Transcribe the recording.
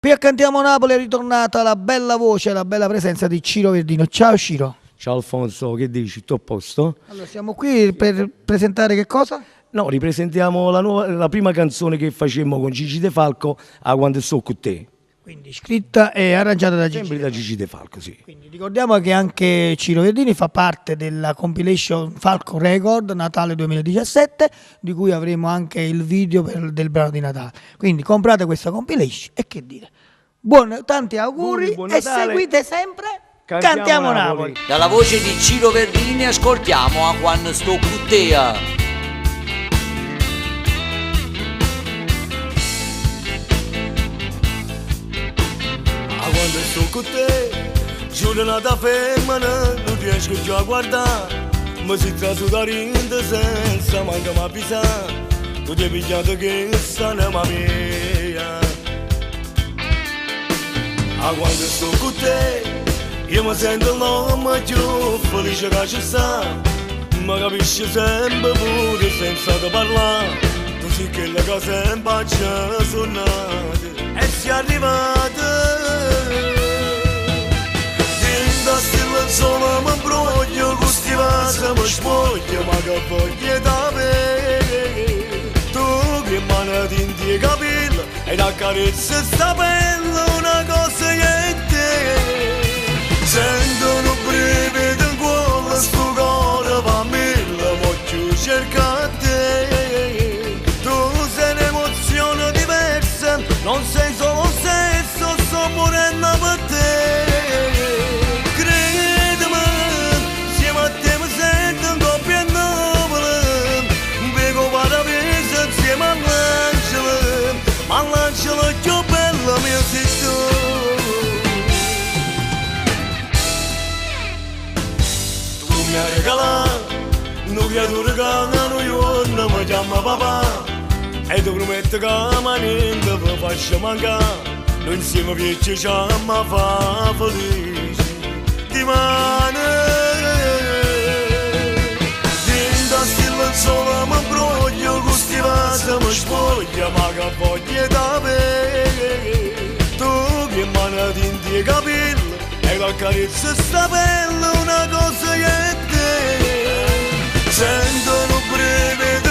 Qui a Cantiamo Napoli è ritornata la bella voce, la bella presenza di Ciro Verdino. Ciao Ciro. Ciao Alfonso, che dici? Tutto a posto? Allora, siamo qui per presentare che cosa? No, ripresentiamo la prima canzone che facemmo con Gigi De Falco, A Quando sto con te. Quindi scritta e arrangiata da Gigi. Sempre da Gigi De Falco, sì. Quindi ricordiamo che anche Ciro Verdini fa parte della compilation Falco Record Natale 2017, di cui avremo anche il video del brano di Natale. Quindi comprate questa compilation e che dire. Tanti auguri Buon e Natale. seguite sempre Cantiamo Cantiamo Napoli. Napoli. Dalla voce di Ciro Verdini ascoltiamo A Quando sto con te. Quando sto con te, giornata ferma, non riesco già a guardare. Mi si trasu da rinde senza manca ma pisare. Tu ti hai pigliato che stanno ma mia. Quando sto con te, io mi sento l'uomo più felice che ci sta. Mi capisci sempre pure senza te parlare. Tu sei quella che sempre ci suonate e sei arrivata. Solo mi imbroglio, questi vasi mi spoglio, ma che voglia da me. Tu che mano tinti i capelli e la carezza sta bella, una cosa che te. Sento un brivido in cuore, sto cuore va mille, voglio cercare te. Tu sei un'emozione diversa, non sei solo stesso, sto morendo per te. All'angelo più bello mio sei tu. Tu mi hai regalato una creatura che non io non mi chiama papà. E ti prometto che ma niente vi faccio mancare. Noi insieme viaggiamo a fa felice di mano. Dinda stilla solo mi imbroglio, questi vasi mi spoglio, ma che voglia da me. Tu che mano tinti i capelli e la carezza sta bella, una cosa che te. Sento un brivido